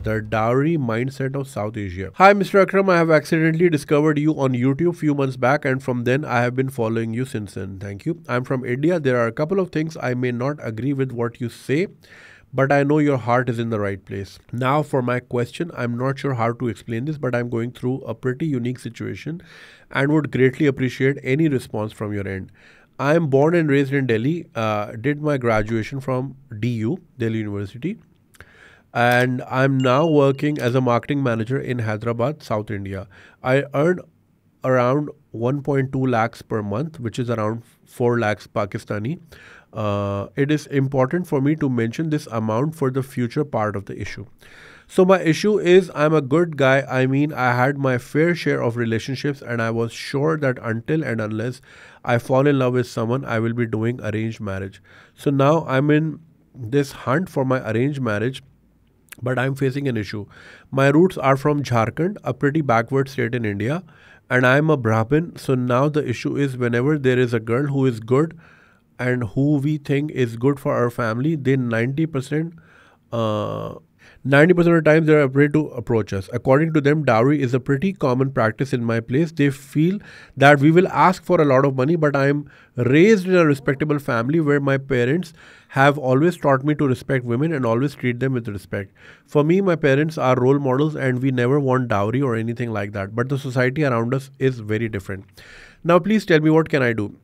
The Dowry Mindset of South Asia. Hi, Mr. Akram. I have accidentally discovered you on YouTube few months back, and from then I have been following you since then. Thank you. I'm from India. There are a couple of things I may not agree with what you say, but I know your heart is in the right place. Now, for my question, I'm not sure how to explain this, but I'm going through a pretty unique situation and would greatly appreciate any response from your end. I am born and raised in Delhi, did my graduation from DU, Delhi University, and I'm now working as a marketing manager in Hyderabad, South India. I earn around 1.2 lakhs per month, which is around 4 lakhs Pakistani. It is important for me to mention this amount for the future part of the issue. So my issue is I'm a good guy. I mean, I had my fair share of relationships, and I was sure that until and unless I fall in love with someone, I will be doing arranged marriage. So now I'm in this hunt for my arranged marriage, but I'm facing an issue. My roots are from Jharkhand, a pretty backward state in India, and I'm a Brahmin. So now the issue is whenever there is a girl who is good and who we think is good for our family, then 90% of the time they're afraid to approach us. According to them, dowry is a pretty common practice in my place. They feel that we will ask for a lot of money, but I'm raised in a respectable family where my parents have always taught me to respect women and always treat them with respect. For me, my parents are role models and we never want dowry or anything like that. But the society around us is very different. Now, please tell me, what can I do?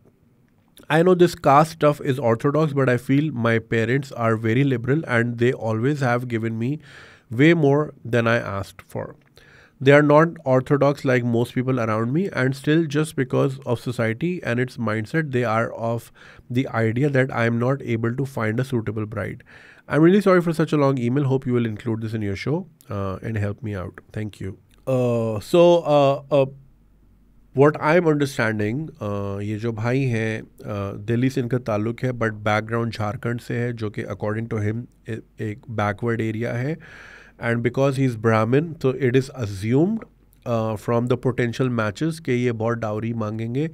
I know this caste stuff is orthodox, but I feel my parents are very liberal and they always have given me way more than I asked for. They are not orthodox like most people around me, and still, just because of society and its mindset, they are of the idea that I am not able to find a suitable bride. I'm really sorry for such a long email. Hope you will include this in your show and help me out. Thank you. What I'm understanding, ये जो भाई हैं दिल्ली से इनका ताल्लुक़ है, but background Jharkhand से है, जो कि अकॉर्डिंग टू हिम एक बैकवर्ड एरिया है, एंड बिकॉज ही इज़ ब्राह्मण, तो it is assumed from the potential matches कि ये बहुत डाउरी मांगेंगे,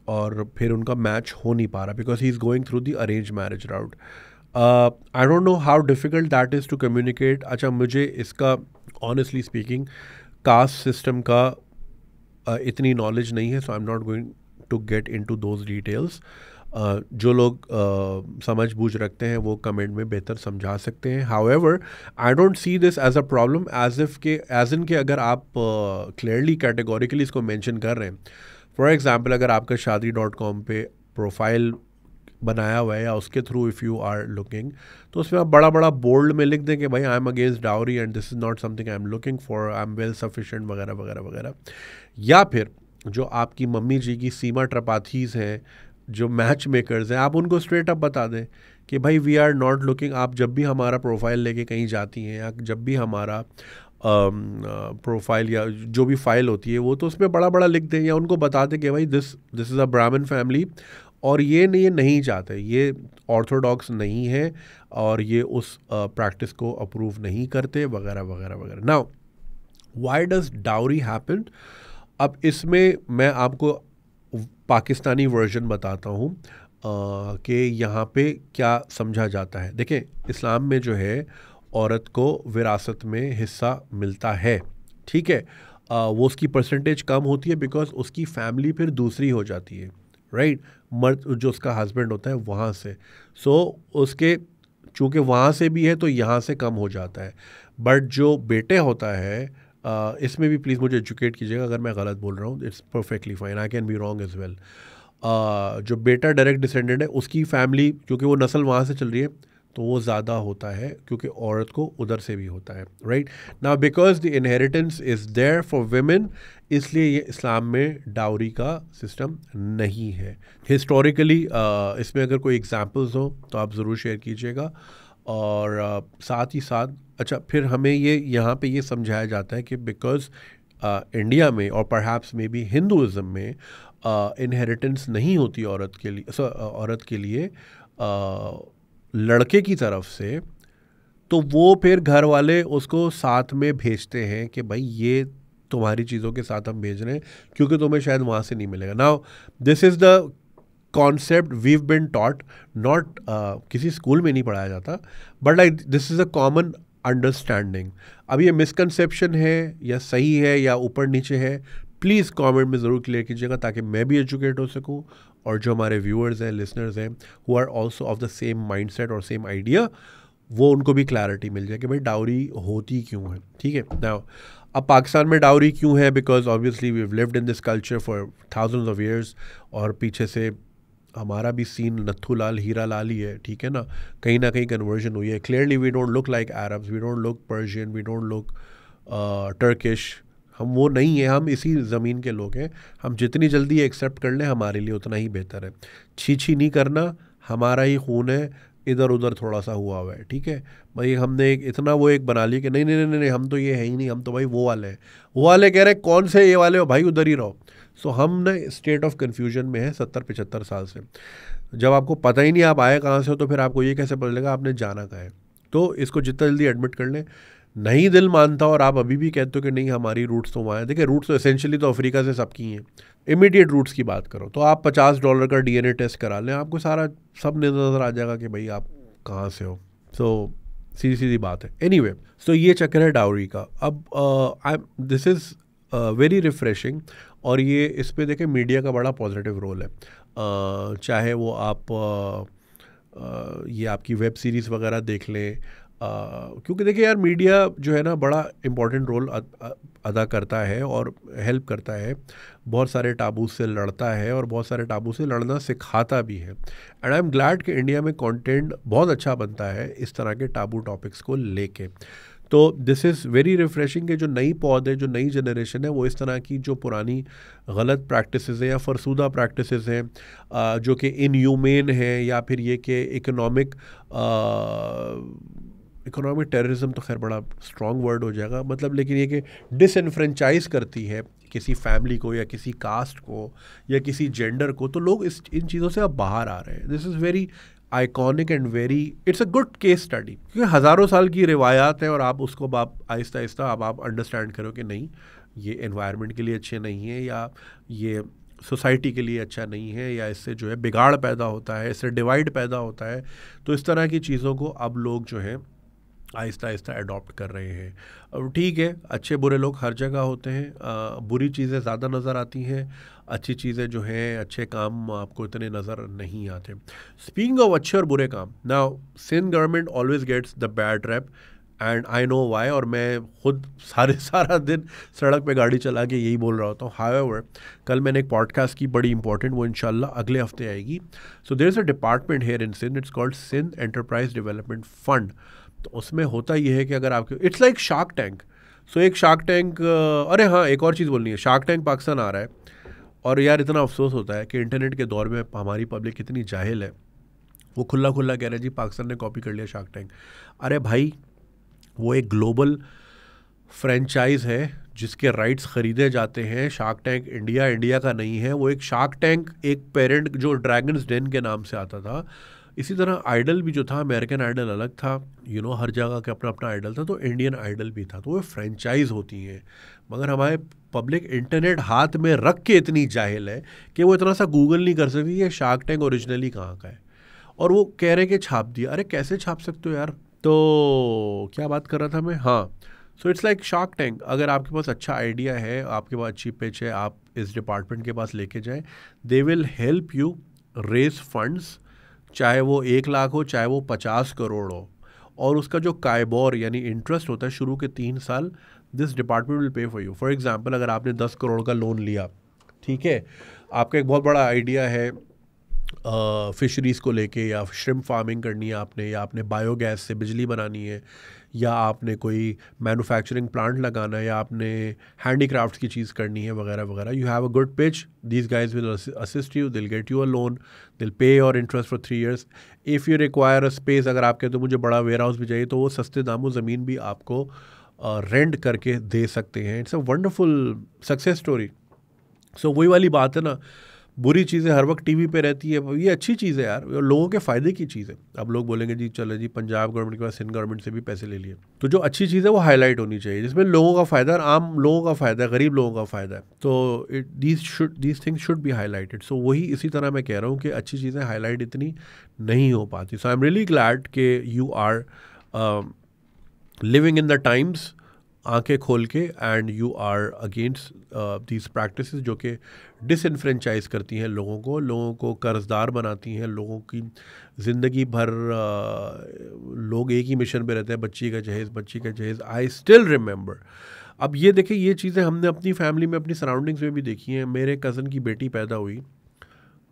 और फिर उनका मैच हो नहीं पा रहा because he is going through the arrange marriage route. I don't know how difficult that is to communicate. अच्छा, मुझे इसका ऑनेस्टली स्पीकिंग कास्ट सिस्टम का इतनी नॉलेज नहीं है, so I am not going to get into those details. जो लोग समझ बूझ रखते हैं वो कमेंट में बेहतर समझा सकते हैं. However, I don't see this as a problem as in के अगर आप क्लियरली कैटेगोरिकली इसको मेंशन कर रहे हैं. फॉर एग्जांपल, अगर आपका shaadi.com पे प्रोफाइल बनाया हुआ है या उसके through if you are looking, तो उसमें आप बड़ा बड़ा बोल्ड में लिख दें कि भाई I am against dowry and this is not something I am looking for, I am well sufficient वगैरह वगैरह वगैरह. या फिर जो आपकी मम्मी जी की सीमा ट्रिपाथीज़ हैं, जो मैच मेकर्स हैं, आप उनको स्ट्रेट अप बता दें कि भाई वी आर नॉट लुकिंग. आप जब भी हमारा प्रोफाइल लेके कहीं जाती हैं या जब भी हमारा प्रोफाइल या जो भी फाइल होती है वो, तो उसमें बड़ा बड़ा लिख दें या उनको बता दें कि भाई दिस इज़ अ ब्राह्मण फैमिली और ये नहीं चाहते, ये ऑर्थोडॉक्स नहीं है और ये उस प्रैक्टिस को अप्रूव नहीं करते वगैरह वगैरह वगैरह. Now, why does dowry happen? अब इसमें मैं आपको पाकिस्तानी वर्जन बताता हूँ कि यहाँ पे क्या समझा जाता है. देखें, इस्लाम में जो है औरत को विरासत में हिस्सा मिलता है, ठीक है. वो उसकी परसेंटेज कम होती है बिकॉज उसकी फैमिली फिर दूसरी हो जाती है, राइट. मर्द जो उसका हस्बैंड होता है वहाँ से, सो उसके चूँकि वहाँ से भी है तो यहाँ से कम हो जाता है. बट जो बेटे होता है, इसमें भी प्लीज़ मुझे एजुकेट कीजिएगा अगर मैं गलत बोल रहा हूँ. It's perfectly fine, I can be wrong as well. जो बेटा डायरेक्ट डिसेंडेंट है, उसकी फैमिली क्योंकि वो नस्ल वहाँ से चल रही है तो वो ज़्यादा होता है क्योंकि औरत को उधर से भी होता है, right. Now because the inheritance is there for women, इसलिए ये इस्लाम में डाउरी का सिस्टम नहीं है. हिस्टोरिकली इसमें अगर कोई एग्जांपल्स हो तो आप ज़रूर शेयर कीजिएगा. और साथ ही साथ, अच्छा, फिर हमें ये यहाँ पे ये समझाया जाता है कि बिकॉज इंडिया में और परहैप्स मे बी हिंदुज़म में इनहेरिटेंस नहीं होती औरत के लिए लड़के की तरफ से, तो वो फिर घर वाले उसको साथ में भेजते हैं कि भाई ये तुम्हारी चीज़ों के साथ हम भेज रहे हैं क्योंकि तुम्हें शायद वहाँ से नहीं मिलेगा. Now this is the concept we've been taught, not किसी स्कूल में नहीं पढ़ाया जाता, but like this is a common understanding. अब ये मिसकंसेप्शन है या सही है या ऊपर नीचे है, प्लीज़ कमेंट में ज़रूर क्लियर कीजिएगा ताकि मैं भी एजुकेट हो सकूं और जो हमारे व्यूअर्स हैं, लिसनर्स हैं, who are also of the same mindset और सेम आइडिया, वो उनको भी क्लैरिटी मिल जाए कि भाई डाउरी होती क्यों है। ठीक है, नाउ अब पाकिस्तान में डाउरी क्यों है, because obviously we have lived in this culture for thousands of years, और पीछे से हमारा भी सीन नत्थू लाल हीरा लाल ही है, ठीक है ना कहीं कन्वर्जन हुई है। Clearly we don't look like Arabs, we don't look Persian, we don't look Turkish, हम वो नहीं है, हम इसी ज़मीन के लोग हैं। हम जितनी जल्दी एक्सेप्ट कर लें हमारे लिए उतना ही बेहतर है। छी नहीं करना, हमारा ही खून है, इधर उधर थोड़ा सा हुआ है, ठीक है भाई। हमने एक इतना वो एक बना लिया कि नहीं नहीं नहीं नहीं हम तो ये है ही नहीं, हम तो भाई वो वाले हैं, वो वाले कह रहे हैं कौन से ये वाले हो भाई, उधर ही रहो। सो हम ना स्टेट ऑफ कन्फ्यूजन में है 70-75 साल से। जब आपको पता ही नहीं आप आए कहाँ से हो, तो फिर आपको ये कैसे पता चलेगा आपने जाना कहाँ है। तो इसको जितना जल्दी एडमिट कर लें। नहीं दिल मानता और आप अभी भी कहते हो कि नहीं हमारी रूट्स तो वहाँ है, देखिए रूट्स तो एसेंशियली तो अफ्रीका से सबकी हैं। इमीडिएट रूट्स की बात करो तो आप $50 का DNA टेस्ट करा लें, आपको सारा सब नज़र आ जाएगा कि भाई आप कहाँ से हो। सो सीधी सीधी बात है। एनीवे, सो ये चक्कर है डाउरी का। अब दिस इज़ वेरी रिफ्रेशिंग, और ये इस पे देखें मीडिया का बड़ा पॉजिटिव रोल है। चाहे वो आप ये आपकी वेब सीरीज़ वगैरह देख लें, क्योंकि देखिए यार मीडिया जो है ना बड़ा इम्पॉर्टेंट रोल अदा करता है और हेल्प करता है, बहुत सारे टाबू से लड़ता है और बहुत सारे टाबू से लड़ना सिखाता भी है। एंड आई एम ग्लैड कि इंडिया में कंटेंट बहुत अच्छा बनता है इस तरह के टाबू टॉपिक्स को लेके। तो दिस इज़ वेरी रिफ्रेशिंग कि जो नई पौध है, जो नई जनरेशन है, वो इस तरह की जो पुरानी गलत प्रैक्टिसेस हैं या फरसूदा प्रैक्टिसेस हैं जो कि इनह्यूमेन है, या फिर ये कि इकोनॉमिक टेररिज्म तो खैर बड़ा स्ट्रॉन्ग वर्ड हो जाएगा, मतलब लेकिन ये कि डिसइनफ्रेंचाइज करती है किसी फैमिली को या किसी कास्ट को या किसी जेंडर को, तो लोग इन चीज़ों से अब बाहर आ रहे हैं। This is very iconic and very it's a good case study, क्योंकि हज़ारों साल की रिवायात है और आप उसको आप आहिस्ता आहिस्ता अब आप अंडरस्टैंड करो कि नहीं ये एनवायरनमेंट के लिए अच्छे नहीं है, या ये सोसाइटी के लिए अच्छा नहीं है, या इससे जो है बिगाड़ पैदा होता है, इससे डिवाइड पैदा होता है। तो इस तरह की चीज़ों को अब लोग जो हैं आहिस्ता आहिस्ता अडॉप्ट कर रहे हैं। अब ठीक है, अच्छे बुरे लोग हर जगह होते हैं, बुरी चीज़ें ज़्यादा नज़र आती हैं, अच्छी चीज़ें जो हैं, अच्छे काम आपको इतने नज़र नहीं आते। स्पीकिंग ऑफ अच्छे और बुरे काम, now Sindh government always gets the bad rap and I know why, और मैं खुद सारा दिन सड़क पे गाड़ी चला के यही बोल रहा होता हूँ। हाउएवर, कल मैंने एक पॉडकास्ट की बड़ी इंपॉर्टेंट, वो इंशाल्लाह अगले हफ्ते आएगी। So there is a department here in Sindh, it's called Sindh enterprise development fund. तो उसमें होता ये है कि अगर आपके it's like shark tank. So एक शार्क टैंक, अरे हाँ एक और चीज़ बोलनी है, शार्क टैंक पाकिस्तान आ रहा है, और यार इतना अफसोस होता है कि इंटरनेट के दौर में हमारी पब्लिक कितनी जाहिल है, वो खुला कह रहा है जी पाकिस्तान ने कॉपी कर लिया शार्क टैंक। अरे भाई वो एक ग्लोबल फ्रेंचाइज है जिसके राइट्स ख़रीदे जाते हैं। शार्क टैंक इंडिया का नहीं है, वो एक शार्क टैंक एक पेरेंट जो ड्रैगन्स डेन के नाम से आता था। इसी तरह आइडल भी जो था, अमेरिकन आइडल अलग था, हर जगह का अपना अपना आइडल था, तो इंडियन आइडल भी था। तो वो फ्रेंचाइज होती हैं, मगर हमारे पब्लिक इंटरनेट हाथ में रख के इतनी जाहिल है कि वो इतना सा गूगल नहीं कर सकती कि शार्क टैंक ओरिजिनली कहाँ का है, और वो कह रहे कि छाप दिया। अरे कैसे छाप सकते हो यार। तो क्या बात कर रहा था मैं, हाँ, so it's like shark tank. अगर आपके पास अच्छा आइडिया है, आपके पास अच्छी पिच है, आप इस डिपार्टमेंट के पास लेके जाएं, they will help you raise funds, चाहे वो 1 लाख हो, चाहे वो 50 करोड़ हो, और उसका जो कायबोर यानी इंटरेस्ट होता है शुरू के 3 साल, this department will pay for you. For example, अगर आपने 10 करोड़ का लोन लिया, ठीक है, आपका एक बहुत बड़ा आइडिया है फिशरीज़ को लेके, या श्रिम्प फार्मिंग करनी है आपने, या आपने बायोगैस से बिजली बनानी है, या आपने कोई मैन्युफैक्चरिंग प्लांट लगाना है, या आपने हैंडीक्राफ्ट्स की चीज़ करनी है वगैरह वगैरह, you have a good pitch, these guys will assist you, दिल गेट यू अ लोन, दिल पे your interest for 3 years। If you require a space, अगर आप कहते हो मुझे बड़ा वेयर हाउस भी चाहिए, तो वो सस्ते दामों ज़मीन भी आपको रेंट करके दे सकते हैं। It's a wonderful success story. So वही वाली बात है ना, बुरी चीज़ें हर वक्त टीवी पे रहती है, ये अच्छी चीज़ है यार, लोगों के फ़ायदे की चीज़ है। अब लोग बोलेंगे जी चलो जी पंजाब गवर्नमेंट के बाद सिंध गवर्नमेंट से भी पैसे ले लिए, तो जो अच्छी चीज़ है वो हाईलाइट होनी चाहिए, जिसमें लोगों का फ़ायदा, आम लोगों का फ़ायदा है, गरीब लोगों का फ़ायदा है। तो these things should be highlighted. So वही इसी तरह मैं कह रहा हूँ कि अच्छी चीज़ें हाईलाइट इतनी नहीं हो पाती। So I am really glad कि you are living in the times, आंखें खोल के, and you are against these practices जो कि डिसइनफ्रेंचाइज करती हैं लोगों को कर्जदार बनाती हैं, लोगों की ज़िंदगी भर लोग एक ही मिशन पे रहते हैं, बच्ची का जहेज़। I still remember. अब ये देखिए, ये चीज़ें हमने अपनी फैमिली में, अपनी सराउंडिंग्स में भी देखी हैं। मेरे कज़न की बेटी पैदा हुई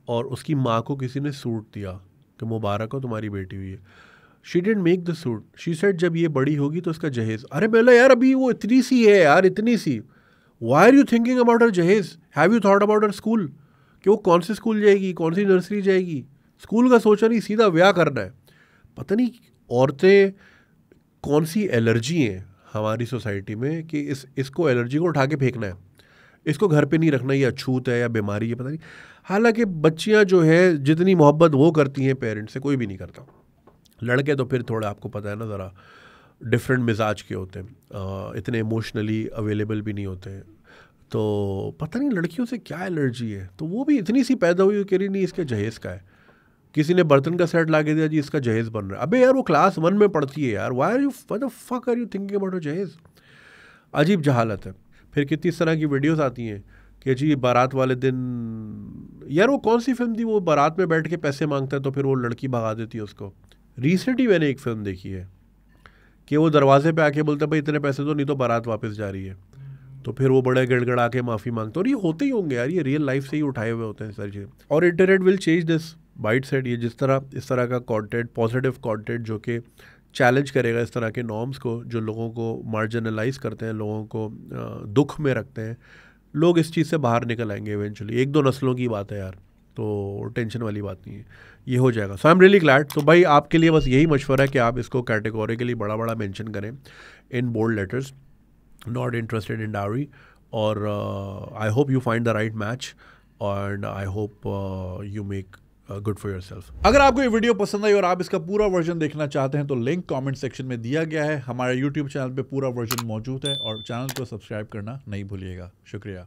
और उसकी माँ को किसी ने सूट दिया कि मुबारक हो तुम्हारी बेटी हुई है। She didn't make the suit, she said जब ये बड़ी होगी तो उसका जहेज़। अरे बोला यार अभी वो इतनी सी है यार, इतनी सी, why are you thinking about her जहेज़? Have you thought about her school, कि वो कौन सी स्कूल जाएगी, कौन सी नर्सरी जाएगी? स्कूल का सोचा नहीं, सीधा ब्याह करना है। पता नहीं औरतें कौन सी एलर्जी हैं हमारी सोसाइटी में कि इसको एलर्जी को उठा के फेंकना है, इसको घर पे नहीं रखना, ये अछूत है या बीमारी है, पता नहीं। हालांकि बच्चियां जो है जितनी मोहब्बत वो करती हैं पेरेंट्स से, कोई भी नहीं करता। लड़के तो फिर थोड़ा आपको पता है ना, ज़रा डिफरेंट मिजाज के होते हैं, इतने इमोशनली अवेलेबल भी नहीं होते हैं। तो पता नहीं लड़कियों से क्या एलर्जी है, तो वो भी इतनी सी पैदा हुई, कह रही नहीं इसके जहेज़ का है। किसी ने बर्तन का सेट ला के दिया जी इसका जहेज़ बन रहा है। अबे यार वो क्लास 1 में पढ़ती है यार, why are you, what the fuck are you thinking about जहेज़? अजीब जहालत है। फिर कितनी तरह की वीडियोस आती हैं कि जी बारात वाले दिन, यार वो कौन सी फिल्म थी, वो बारात में बैठ के पैसे मांगता है तो फिर वो लड़की भगा देती है उसको। रिसेंट ही मैंने एक फिल्म देखी है कि वो दरवाजे पे आके बोलता है भाई इतने पैसे दो नहीं तो बारात वापस जा रही है, तो फिर वो बड़े गड़गड़ा के माफ़ी मांगते। और ये होते ही होंगे यार, ये रियल लाइफ से ही उठाए हुए होते हैं सारी चीज़ें। और internet will change this bite set. ये इस तरह का कंटेंट, पॉजिटिव कंटेंट जो कि चैलेंज करेगा इस तरह के नॉर्म्स को, जो लोगों को मार्जिनलाइज करते हैं, लोगों को दुख में रखते हैं, लोग इस चीज़ से बाहर निकल आएंगे इवेंचुअली। 1-2 नस्लों की बात है यार, तो टेंशन वाली बात नहीं है, ये हो जाएगा। सो आई एम रियली ग्लैड। तो भाई आपके लिए बस यही मशवरा है कि आप इसको कैटेगोरिकली बड़ा बड़ा मेंशन करें in bold letters, not interested in dowry. और I hope you find the right match, and I hope you make good for yourself. अगर आपको ये वीडियो पसंद आई और आप इसका पूरा वर्जन देखना चाहते हैं तो लिंक कमेंट सेक्शन में दिया गया है। हमारे यूट्यूब चैनल पे पूरा वर्जन मौजूद है और चैनल को सब्सक्राइब करना नहीं भूलिएगा। शुक्रिया।